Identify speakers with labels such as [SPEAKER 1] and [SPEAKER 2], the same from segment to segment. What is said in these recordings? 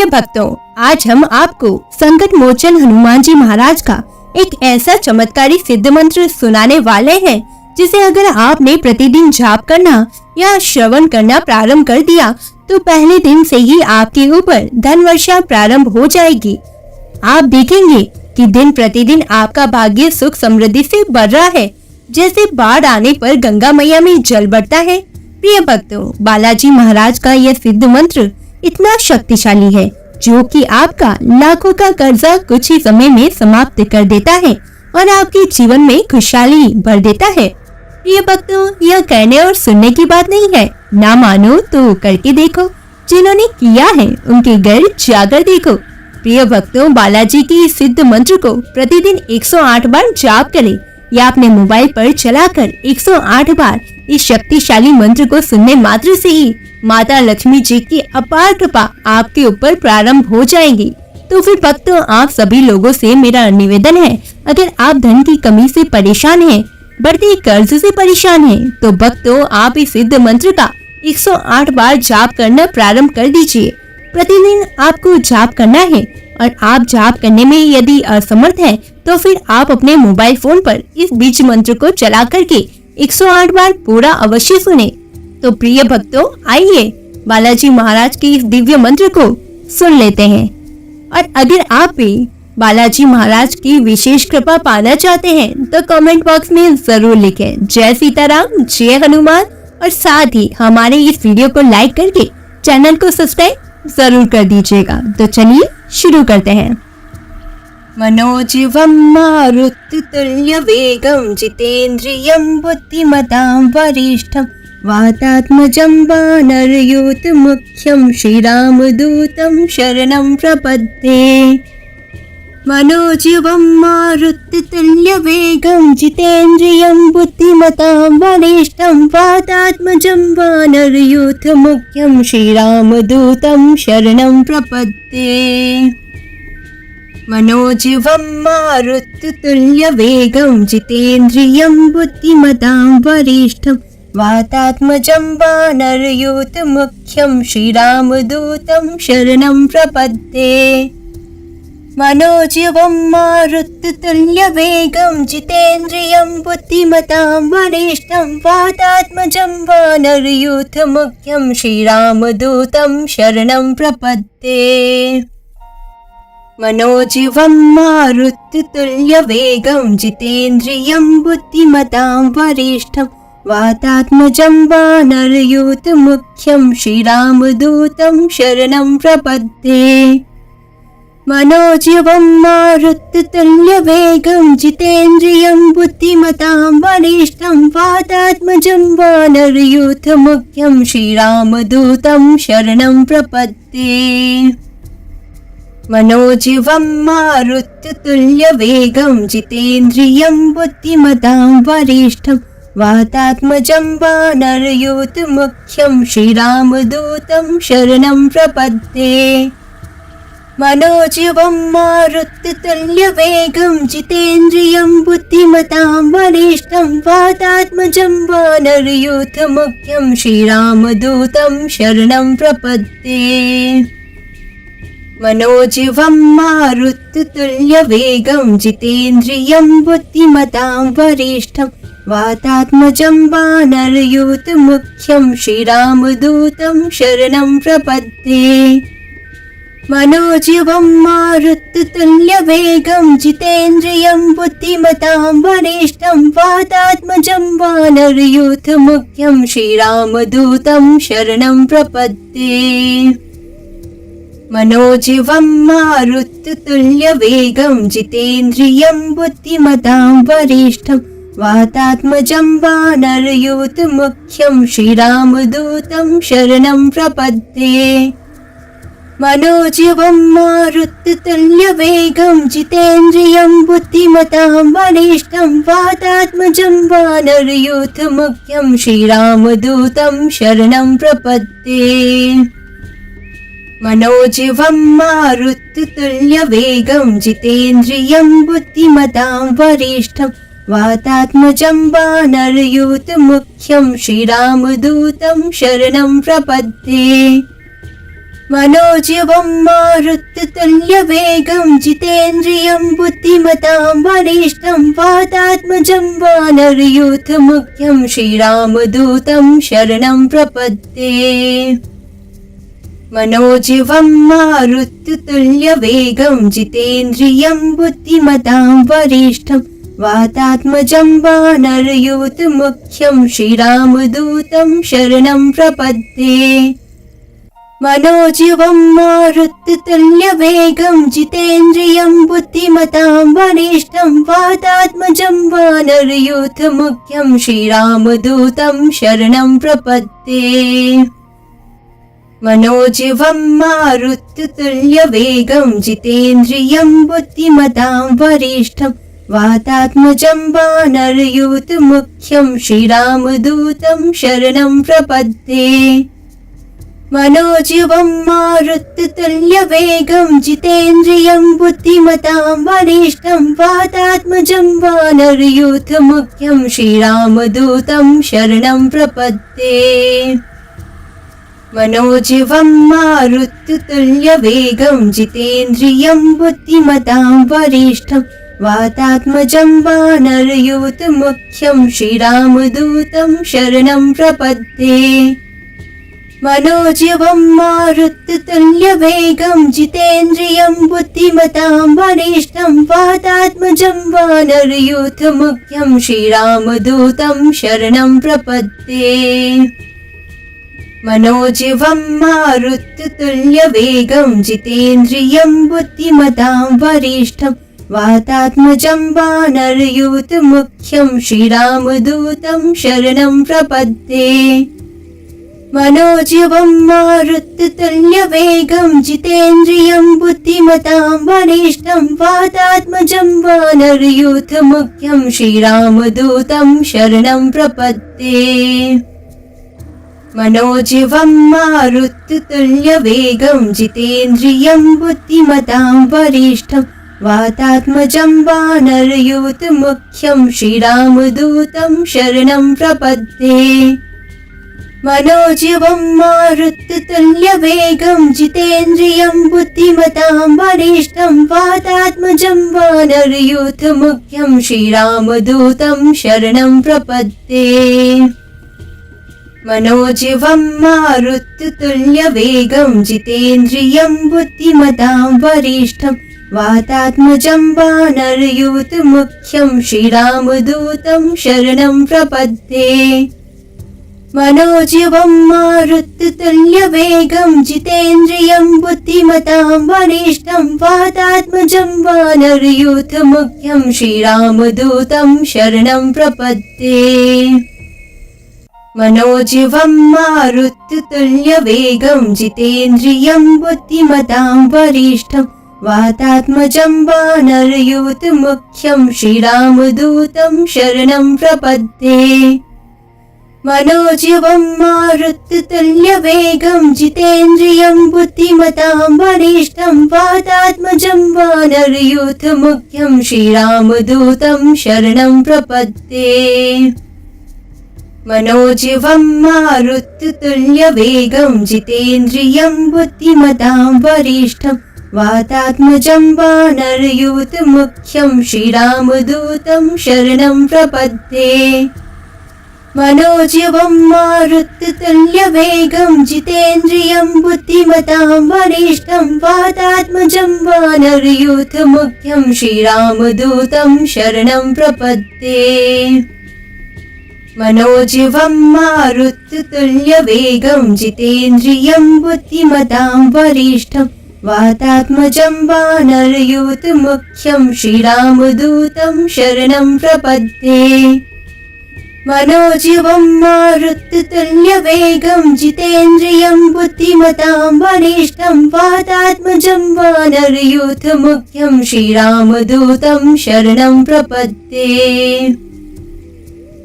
[SPEAKER 1] भक्तों, आज हम आपको संकट मोचन हनुमान जी महाराज का एक ऐसा चमत्कारी सिद्ध मंत्र सुनाने वाले हैं, जिसे अगर आपने प्रतिदिन जाप करना या श्रवण करना प्रारंभ कर दिया तो पहले दिन से ही आपके ऊपर धन वर्षा प्रारंभ हो जाएगी। आप देखेंगे कि दिन प्रतिदिन आपका भाग्य सुख समृद्धि से बढ़ रहा है, जैसे बाढ़ आने पर गंगा मैया में जल बढ़ता है। प्रिय भक्तों, बालाजी महाराज का यह सिद्ध मंत्र इतना शक्तिशाली है जो कि आपका लाखों का कर्जा कुछ ही समय में समाप्त कर देता है और आपके जीवन में खुशहाली भर देता है। प्रिय भक्तों, यह कहने और सुनने की बात नहीं है, ना मानो तो करके देखो। जिन्होंने किया है उनके घर जाकर देखो। प्रिय भक्तों, बालाजी की इस सिद्ध मंत्र को प्रतिदिन 108 बार जाप करें या अपने मोबाइल पर चलाकर 108 बार इस शक्तिशाली मंत्र को सुनने मात्र से ही माता लक्ष्मी जी की अपार कृपा आपके ऊपर प्रारंभ हो जाएगी। तो फिर भक्तों, आप सभी लोगों से मेरा निवेदन है, अगर आप धन की कमी से परेशान हैं, बढ़ते कर्ज से परेशान हैं, तो भक्तों आप इस सिद्ध मंत्र का 108 बार जाप करना प्रारंभ कर दीजिए। प्रतिदिन आपको जाप करना है और आप जाप करने में यदि असमर्थ हैं, तो फिर आप अपने मोबाइल फोन पर इस बीज मंत्र को चला करके 108 बार पूरा अवश्य सुने। तो प्रिय भक्तों, आइए बालाजी महाराज के इस दिव्य मंत्र को सुन लेते हैं। और अगर आप भी बालाजी महाराज की विशेष कृपा पाना चाहते हैं तो कमेंट बॉक्स में जरूर लिखें जय सीताराम, जय हनुमान, और साथ ही हमारे इस वीडियो को लाइक करके चैनल को सब्सक्राइब जरूर कर दीजिएगा। तो चलिए शुरू करते हैं। मनोजीवं मारुततुल्य वेगं जितेन्द्रियं बुद्धिमतां वरिष्ठं वातात्मजं वानरयूथ मुख्यं श्रीरामदूतं शरणं प्रपद्ये। मनोजीवं मारुततुल्य वेगं जितेन्द्रियं बुद्धिमतां वरिष्ठं वातात्मजं वानरयूथ मुख्यं श्रीरामदूतं शरणं प्रपद्ये। मनोजीवं मारुततुल्य वेगं जितेन्द्रियं बुद्धिमतां वरिष्ठं वातात्मजं वानरयूथ मुख्यं श्रीरामदूतं शरणं प्रपद्ये। मनोजीवं मारुततुल्य वेगं जितेन्द्रियं बुद्धिमतां वरिष्ठं वातात्मजं वानरयूथ मुख्यं श्रीरामदूतं शरणं प्रपद्ये। मनोजीवं मारुततुल्य वेगं जितेन्द्रियं बुद्धिमतां वरिष्ठं वातात्मजं वानरयूथ मुख्यं श्रीरामदूतं शरणं प्रपद्ये। मनोजीवं मारुततुल्य वेगं जितेन्द्रियं बुद्धिमतां वरिष्ठं वातात्मजं वानरयूथ मुख्यं श्रीरामदूतं शरणं प्रपद्ये। मनोजीवं मारुततुल्य वेगं जितेन्द्रियं बुद्धिमतां वरिष्ठं वातात्मजं वानरयूथ मुख्यं श्रीरामदूतं शरणं प्रपद्ये। मनोजीवं मारुततुल्य वेगं जितेन्द्रियं बुद्धिमतां वरिष्ठं वातात्मजं वानरयूथ मुख्यं श्रीरामदूतं शरणं प्रपद्ये। मनोजीवं मारुततुल्य वेगं जितेन्द्रियं बुद्धिमतां वरिष्ठं वातात्मजं वानरयूथ मुख्यं श्रीरामदूतं शरणं प्रपद्ये। मनोजीवं मारुततुल्य वेगं जितेन्द्रियं बुद्धिमतां वरिष्ठं वातात्मजं वानरयूथ मुख्यं श्रीरामदूतं शरणं प्रपद्ये। मनोजीवं मारुततुल्य वेगं जितेन्द्रियं बुद्धिमतां वरिष्ठं वातात्मजं वानरयूथ मुख्यं श्रीरामदूतं शरणं प्रपद्ये। मनोजीवं मारुततुल्य वेगं जितेन्द्रियं बुद्धिमतां वरिष्ठं वातात्मजं वानरयूथ मुख्यं श्रीरामदूतं शरणं प्रपद्ये। मनोजीवं मारुततुल्य वेगं जितेन्द्रियं बुद्धिमतां वरिष्ठं वातात्मजं वानरयूथ मुख्यं श्रीरामदूतं शरणं प्रपद्ये। मनोजवं मारुततुल्यवेगं जितेन्द्रियं बुद्धिमतां वरिष्ठं वातात्मजं वानरयूथमुख्यं श्रीरामदूतं शरणं प्रपद्ये। मनोजवं मारुततुल्यवेगं जितेन्द्रियं बुद्धिमतां वरिष्ठं वातात्मजं वानरयूथमुख्यं श्रीरामदूतं शरणं प्रपद्ये। मनोजवं मारुततुल्यवेगं जितेन्द्रियं बुद्धिमतां वरिष्ठं वातात्मजं वानरयूथमुख्यं श्रीरामदूतं शरणं प्रपद्ये। मनोजवं मारुततुल्यवेगं जितेन्द्रियं बुद्धिमतां वरिष्ठं वातात्मजं वानरयूथमुख्यं श्रीरामदूतं शरणं प्रपद्ये। मनोजवं मारुततुल्यवेगं जितेन्द्रियं बुद्धिमतां वरिष्ठं वातात्मजं वानरयूथमुख्यं श्रीरामदूतं शरणं प्रपद्ये। मनोजवं मारुततुल्यवेगं जितेन्द्रियं बुद्धिमतां वरिष्ठं वातात्मजं वानरयूथमुख्यं श्रीरामदूतं शरणं प्रपद्ये। मनोजवं मारुततुल्यवेगं जितेन्द्रियं बुद्धिमतां वरिष्ठं वातात्मजं वानरयूथमुख्यं श्रीरामदूतं शरणं प्रपद्ये। मनोजवं मारुततुल्यवेगं जितेन्द्रियं बुद्धिमतां वरिष्ठं वातात्मजं वानरयूथमुख्यं श्रीरामदूतं शरणं प्रपद्ये। मनोजवं मारुततुल्यवेगं जितेन्द्रियं बुद्धिमतां वरिष्ठं वातात्मजं वानरयूथमुख्यं श्रीरामदूतं शरणं प्रपद्ये। मनोजवं मारुततुल्यवेगं जितेन्द्रियं बुद्धिमतां वरिष्ठं वातात्मजं वानरयूथमुख्यं श्रीरामदूतं शरणं प्रपद्ये। मनोजवं मारुततुल्यवेगं जितेन्द्रियं बुद्धिमतां वरिष्ठं वातात्मजं वानरयूथमुख्यं श्रीरामदूतं शरणं प्रपद्ये। मनोजवं मारुततुल्यवेगं जितेन्द्रियं बुद्धिमतां वरिष्ठं वातात्मजं वानरयूथमुख्यं श्रीरामदूतं शरणं प्रपद्ये। मनोजवं मारुततुल्यवेगं जितेन्द्रियं बुद्धिमतां वरिष्ठं वातात्मजं वानरयूथमुख्यं श्रीरामदूतं शरणं प्रपद्ये। मनोजवं मारुततुल्यवेगं जितेन्द्रियं बुद्धिमतां वरिष्ठं वातात्मजं वानरयूथमुख्यं श्रीरामदूतं शरणं प्रपद्ये। मनोजवं मारुततुल्यवेगं जितेन्द्रियं बुद्धिमतां वरिष्ठं वातात्मजं वानरयूथमुख्यं श्रीरामदूतं शरणं प्रपद्ये। मनोजवं मारुततुल्यवेगं जितेन्द्रियं बुद्धिमतां वरिष्ठं वातात्मजं वानरयूथमुख्यं श्रीरामदूतं शरणं प्रपद्ये। मनोजवं मारुततुल्यवेगं जितेन्द्रियं बुद्धिमतां वरिष्ठं वातात्मजं वानरयूथमुख्यं श्रीरामदूतं शरणं प्रपद्ये। मनोजवं मारुततुल्यवेगं जितेन्द्रियं बुद्धिमतां वरिष्ठं वातात्मजं वानरयूथमुख्यं श्रीरामदूतं शरणं प्रपद्ये। मनोजवं मारुततुल्यवेगं जितेन्द्रियं बुद्धिमतां वरिष्ठं वातात्मजं वानरयूथमुख्यं श्रीरामदूतं शरणं प्रपद्ये।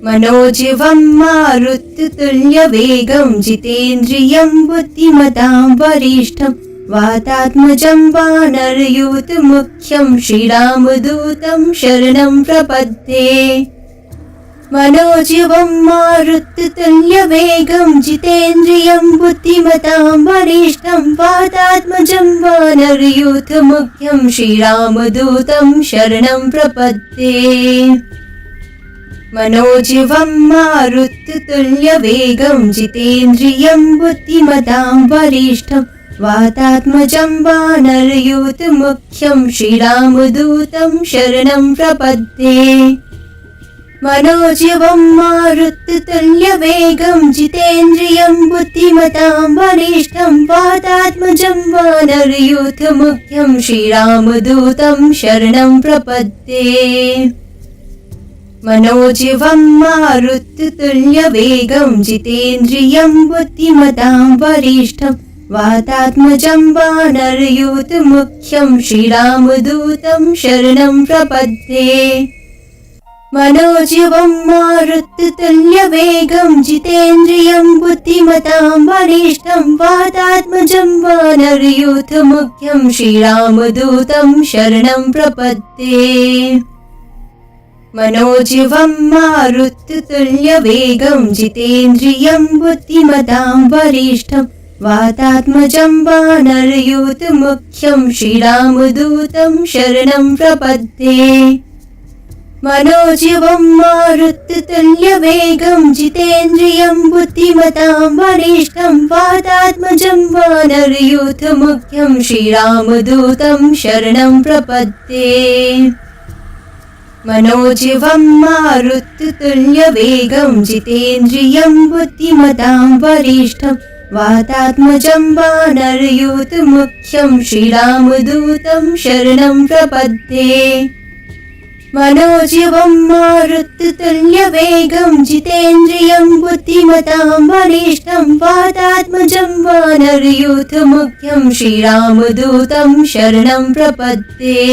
[SPEAKER 1] मनोजवं मारुततुल्यवेगं जितेन्द्रियं बुद्धिमतां वरिष्ठं वातात्मजं वानरयूथमुख्यं श्रीरामदूतं शरणं प्रपद्ये। मनोजवं मारुततुल्यवेगं जितेन्द्रियं बुद्धिमतां वरिष्ठं वातात्मजं वानरयूथमुख्यं श्रीरामदूतं शरणं प्रपद्ये। मनोजवं मारुततुल्यवेगं जितेन्द्रियं बुद्धिमतां वरिष्ठं वातात्मजं वानरयूथमुख्यं श्रीरामदूतं शरणं प्रपद्ये। मनोजवं मारुततुल्यवेगं जितेन्द्रियं बुद्धिमतां वरिष्ठं वातात्मजं वानरयूथमुख्यं श्रीरामदूतं शरणं प्रपद्ये। मनोजवं मारुततुल्यवेगं जितेन्द्रियं बुद्धिमतां वरिष्ठं वातात्मजं वानरयूथमुख्यं श्रीरामदूतं शरणं प्रपद्ये। मनोजवं मारुततुल्यवेगं जितेन्द्रियं बुद्धिमतां वरिष्ठं वातात्मजं वानरयूथमुख्यं श्रीरामदूतं शरणं प्रपद्ये। मनोजवं मारुततुल्यवेगं जितेन्द्रियं बुद्धिमतां वरिष्ठं वातात्मजं वानरयूथमुख्यं श्रीरामदूतं शरणं प्रपद्ये। मनोजवं मारुततुल्यवेगं जितेन्द्रियं बुद्धिमतां वरिष्ठं वातात्मजं वानरयूथमुख्यं श्रीरामदूतं शरणं प्रपद्ये। मनोजवं मारुततुल्यवेगं जितेन्द्रियं बुद्धिमतां वरिष्ठं वातात्मजं वानरयूथमुख्यं श्रीरामदूतं शरणं प्रपद्ये। मनोजवं मारुततुल्यवेगं जितेन्द्रियं बुद्धिमतां वरिष्ठं वातात्मजं वानरयूथमुख्यं श्रीरामदूतं शरणं प्रपद्ये।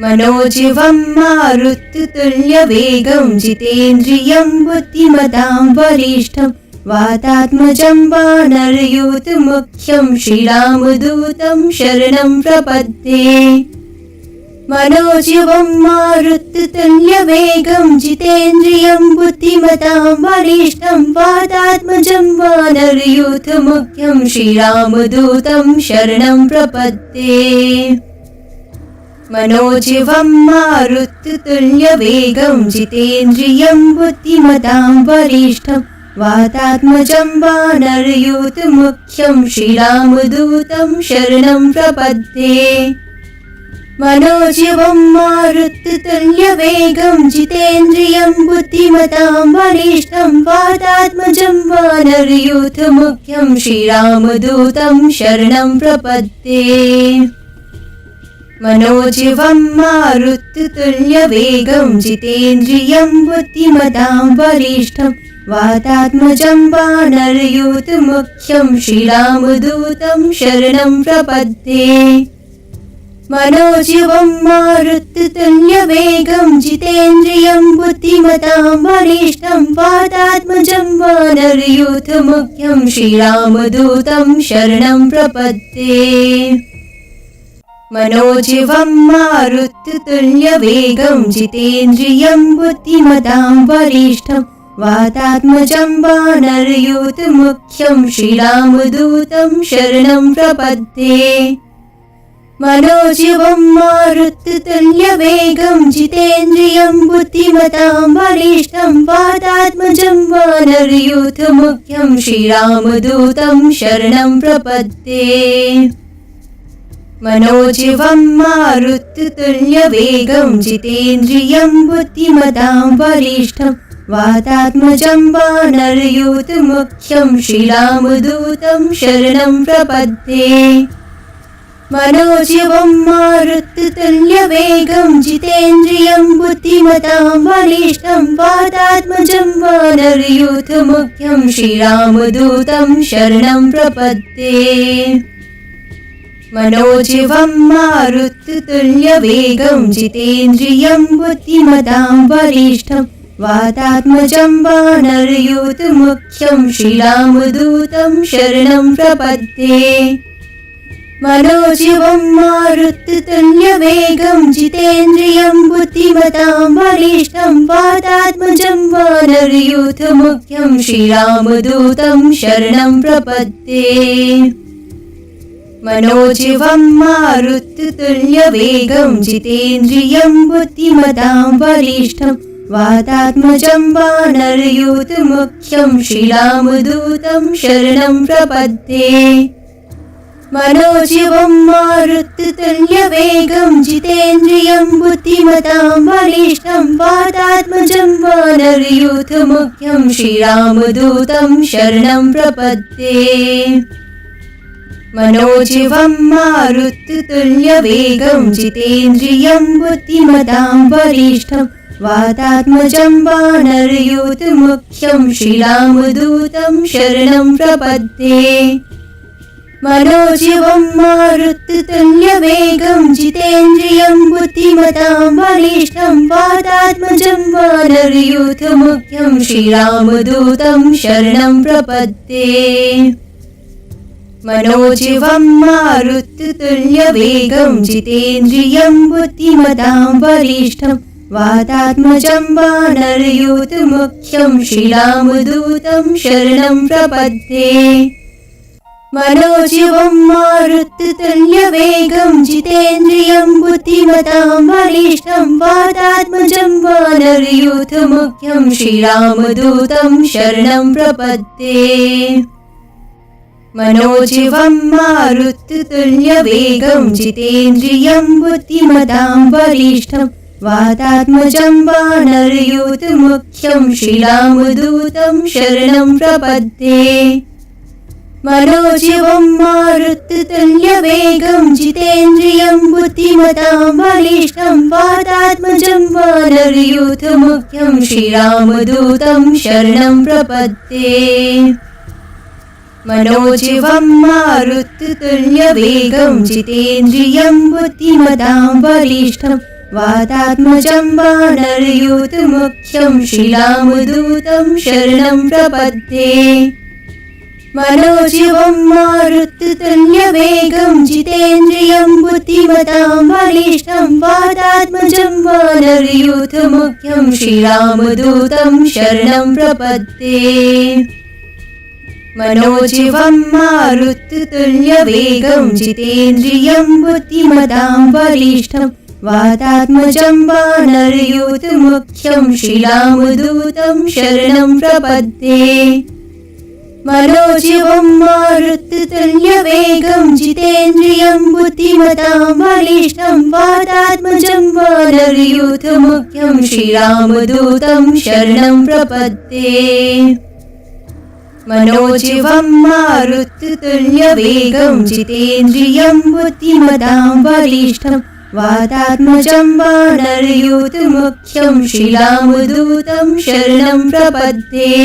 [SPEAKER 1] मनोजवं मारुततुल्यवेगं जितेन्द्रियं बुद्धिमतां वरिष्ठं वातात्मजं वानरयूथमुख्यं श्रीरामदूतं शरणं प्रपद्ये। मनोजवं मारुततुल्यवेगं जितेन्द्रियं बुद्धिमतां वरिष्ठं वातात्मजं वानरयूथमुख्यं श्रीरामदूतं शरणं प्रपद्ये। मनोजवं मारुततुल्यवेगं जितेन्द्रियं बुद्धिमतां वरिष्ठं वातात्मजं वानरयूथमुख्यं श्रीरामदूतं शरणं प्रपद्ये। मनोजवं मारुततुल्यवेगं जितेन्द्रियं बुद्धिमतां वरिष्ठं वातात्मजं वानरयूथमुख्यं श्रीरामदूतं शरणं प्रपद्ये। मनोजवं मारुततुल्यवेगं जितेन्द्रियं बुद्धिमतां वरिष्ठं वातात्मजं वानरयूथमुख्यं श्रीरामदूतं शरणं प्रपद्ये। मनोजवं मारुततुल्यवेगं जितेन्द्रियं बुद्धिमतां वरिष्ठं वातात्मजं वानरयूथमुख्यं श्रीरामदूतं शरणं प्रपद्ये। मनोजवं मारुततुल्यवेगं जितेन्द्रियं बुद्धिमतां वरिष्ठं वातात्मजं वानरयूथमुख्यं श्रीरामदूतं शरणं प्रपद्ये। मनोजवं मारुततुल्यवेगं जितेन्द्रियं बुद्धिमतां वरिष्ठं वातात्मजं वानरयूथमुख्यं श्रीरामदूतं शरणं प्रपद्ये। मनोजवं मारुततुल्यवेगं जितेन्द्रियं बुद्धिमतां वरिष्ठं वातात्मजं वानरयूथमुख्यं श्रीरामदूतं शरणं प्रपद्ये। मनोजवं मारुततुल्यवेगं जितेन्द्रियं बुद्धिमतां वरिष्ठं वातात्मजं वानरयूथमुख्यं श्रीरामदूतं शरणं प्रपद्ये। मनोजवं मारुततुल्यवेगं जितेन्द्रियं बुद्धिमतां वरिष्ठं वातात्मजं वानरयूथमुख्यं श्रीरामदूतं शरणं प्रपद्ये। मनोजवं मारुततुल्यवेगं जितेन्द्रियं बुद्धिमतां वरिष्ठं वातात्मजं वानरयूथमुख्यं श्रीरामदूतं शरणं प्रपद्ये। मनोजवं मारुततुल्यवेगं जितेन्द्रियं बुद्धिमतां वरिष्ठं वातात्मजं वानरयूथमुख्यं श्रीरामदूतं शरणं प्रपद्ये। मनोजवं मारुततुल्यवेगं जितेन्द्रियं बुद्धिमतां वरिष्ठं वातात्मजं वानरयूथमुख्यं श्रीरामदूतं शरणं प्रपद्ये। मनोजवं मारुततुल्यवेगं जितेन्द्रियं बुद्धिमतां वरिष्ठं वातात्मजं वानरयूथमुख्यं श्रीरामदूतं शरणं प्रपद्ये। मनोजवं मारुततुल्यवेगं जितेन्द्रियं बुद्धिमतां वरिष्ठं वातात्मजं वानरयूथमुख्यं श्रीरामदूतं शरणं प्रपद्ये। मनोजवं मारुततुल्यवेगं जितेन्द्रियं बुद्धिमतां वरिष्ठं वातात्मजं वानरयूथमुख्यं श्रीरामदूतं शरणं प्रपद्ये। मनोजवं मारुततुल्यवेगं जितेन्द्रियं बुद्धिमतां वरिष्ठं वातात्मजं वानरयूथमुख्यं श्रीरामदूतं शरणं प्रपद्ये। मनोजवं मारुततुल्यवेगं जितेन्द्रियं बुद्धिमतां वरिष्ठं वातात्मजं वानरयूथमुख्यं श्रीरामदूतं शरणं प्रपद्ये। मनोजवं मारुततुल्यवेगं जितेन्द्रियं बुद्धिमतां वरिष्ठं वातात्मजं वानरयूथमुख्यं श्रीरामदूतं शरणं प्रपद्ये। मनोजवं मारुततुल्यवेगं जितेन्द्रियं बुद्धिमतां वरिष्ठं वातात्मजं वानरयूथमुख्यं श्रीरामदूतं शरणं प्रपद्ये। मनोजवं मारुततुल्यवेगं जितेन्द्रियं बुद्धिमतां वरिष्ठं वातात्मजं वानरयूथमुख्यं श्रीरामदूतं शरणं प्रपद्ये। मनोजवं मारुततुल्यवेगं जितेन्द्रियं बुद्धिमतां वरिष्ठं वातात्मजं वानरयूथमुख्यं श्रीरामदूतं शरणं प्रपद्ये। मनोजवं मारुततुल्यवेगं जितेन्द्रियं बुद्धिमतां वरिष्ठं वातात्मजं वानरयूथमुख्यं श्रीरामदूतं शरणं प्रपद्ये। मनोजवं मारुततुल्यवेगं जितेन्द्रियं बुद्धिमतां वरिष्ठं वातात्मजं वानरयूथमुख्यं श्रीरामदूतं शरणं प्रपद्ये।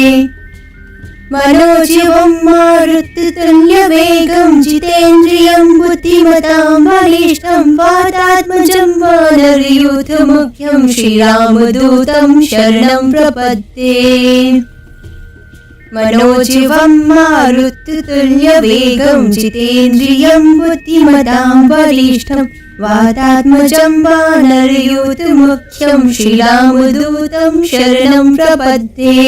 [SPEAKER 1] मनोजवं मारुततुल्यवेगं जितेन्द्रियं बुद्धिमतां वरिष्ठं वातात्मजं वानरयूथमुख्यं श्रीरामदूतं शरणं प्रपद्ये। मनोजवं मारुततुल्यवेगं जितेन्द्रियं बुद्धिमतां वरिष्ठं वातात्मजं वानरयूथमुख्यं श्रीरामदूतं शरणं प्रपद्ये।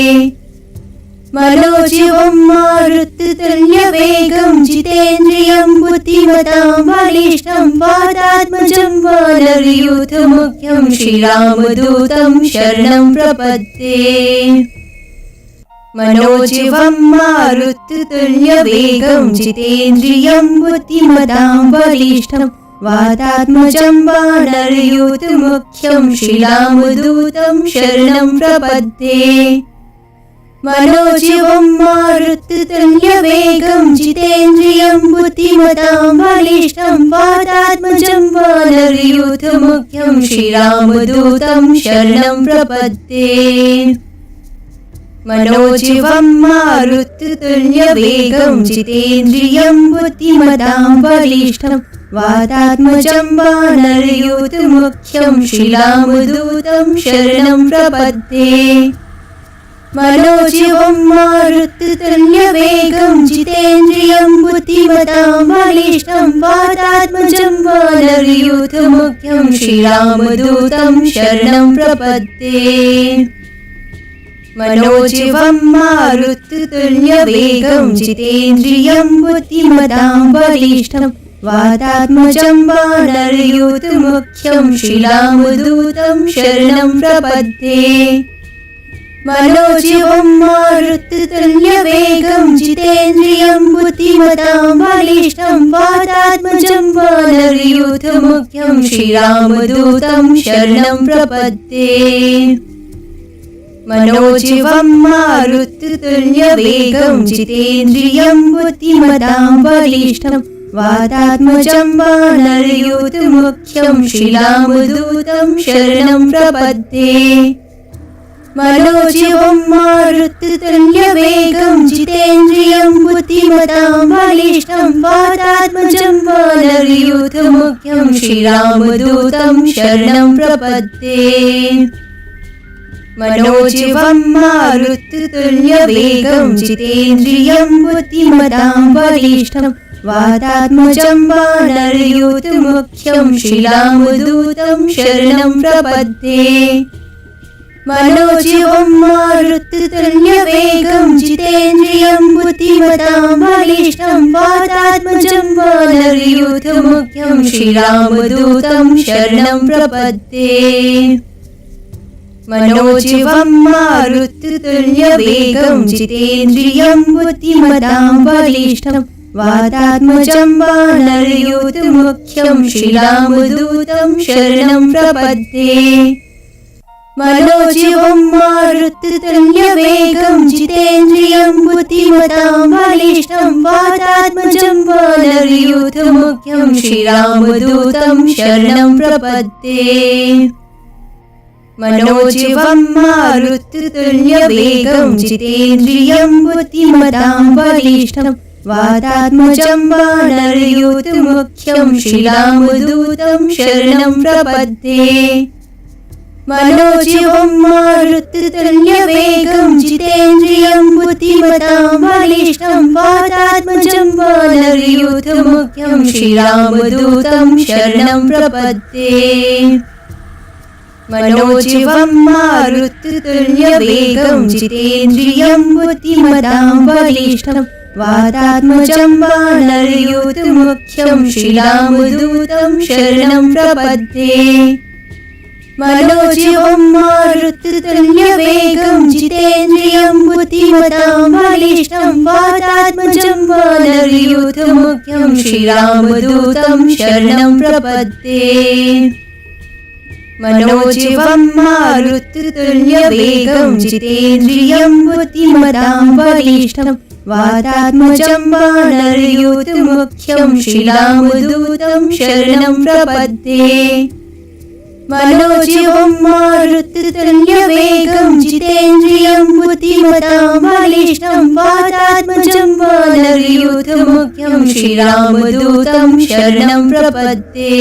[SPEAKER 1] मनोजवं मारुततुल्यवेगं जितेन्द्रियं बुद्धिमतां वरिष्ठं वातात्मजं वानरयूथमुख्यं श्रीरामदूतं शरणं प्रपद्ये। मनोजवं मारुततुल्यवेगं जितेन्द्रियं बुद्धिमतां वरिष्ठं वातात्मजं वानरयूथमुख्यं श्रीरामदूतं शरणं प्रपद्ये। मनोजवं मारुततुल्यवेगं जितेन्द्रियं बुद्धिमतां वरिष्ठं वातात्मजं वानरयूथमुख्यं श्रीरामदूतं शरणं प्रपद्ये। मनोजवं मारुततुल्यवेगं जितेन्द्रियं बुद्धिमतां वरिष्ठं वातात्मजं वानरयूथमुख्यं श्रीरामदूतं शरणं प्रपद्ये। मनोजवं मारुततुल्यवेगं मारुततुल्यवेगं जितेन्द्रियं बुद्धिमतां बलिष्ठं वातात्मजं वानरयूथमुख्यं श्रीरामदूतं शरणं प्रपद्ये। मनोजवं मारुततुल्यवेगं जितेन्द्रियं बुद्धिमतां बलिष्ठं वातात्मजं वानरयूथमुख्यं श्रीरामदूतं शरणं प्रपद्ये। मनोजवं मारुततुल्यवेगं जितेन्द्रियं बुद्धिमतां बलिष्ठं वातात्मजं वानरयूथमुख्यं श्रीरामदूतं शरणं प्रपद्ये। मनोजवं मारुततुल्यवेगं जितेन्द्रियं बुद्धिमतां बलिष्ठं वातात्मजं वानरयूथमुख्यं श्रीरामदूतं शरणं प्रपद्ये। मनोजवं मारुततुल्यवेगं जितेन्द्रियं बुद्धिमतां बलिष्ठं वातात्मजं वानरयूथमुख्यं श्रीरामदूतं शरणं प्रपद्ये। मनोजवं मारुततुल्यवेगं जितेन्द्रियं बुद्धिमतां बलिष्ठं वातात्मजं वानरयूथमुख्यं श्रीरामदूतं शरणं प्रपद्ये। मनोजवं मारुततुल्यवेगं जितेन्द्रियं बुद्धिमतां बलिष्ठं वातात्मजं वानरयूथमुख्यं श्रीरामदूतं शरणं प्रपद्ये। मनोजवं मारुततुल्यवेगं जितेन्द्रियं बुद्धिमतां बलिष्ठं वातात्मजं वानरयूथमुख्यं श्रीरामदूतं शरणं प्रपद्ये। मनोजवं मारुततुल्यवेगं जितेन्द्रियं बुद्धिमतां बलिष्ठं वातात्मजं वानरयूथमुख्यं श्रीरामदूतं शरणं प्रपद्ये। मनोजवं मारुततुल्यवेगं जितेन्द्रियं बुद्धिमतां बलिष्ठं वातात्मजं वानरयूथमुख्यं श्रीरामदूतं शरणं प्रपद्ये। मनोजवं मारुततुल्यवेगं जितेन्द्रियं बुद्धिमतां बलिष्ठं वातात्मजं वानरयूथमुख्यं श्रीरामदूतं शरणं प्रपद्ये। मनोजवं मारुततुल्यवेगं जितेन्द्रियं बुद्धिमतां बलिष्ठं वातात्मजं वानरयूथमुख्यं श्रीरामदूतं शरणं प्रपद्ये। मनोजवं मारुततुल्यवेगं जितेन्द्रियं बुद्धिमतां बलिष्ठं वातात्मजं वानरयूथमुख्यं श्रीरामदूतं शरणं प्रपद्ये। मनोजवं मारुततुल्यवेगं जितेन्द्रियं बुद्धिमतां बलिष्ठं वातात्मजं वानरयूथमुख्यं श्रीरामदूतं शरणं प्रपद्ये। मनोजवं मारुततुल्यवेगं जितेन्द्रियं बुद्धिमतां बलिष्ठं वातात्मजं वानरयूथमुख्यं श्रीरामदूतं शरणं प्रपद्ये। मनोजवं मारुततुल्यवेगं जितेन्द्रियं बुद्धिमतां बलिष्ठं वातात्मजं वानरयूथमुख्यं श्रीरामदूतं शरणं प्रपद्ये।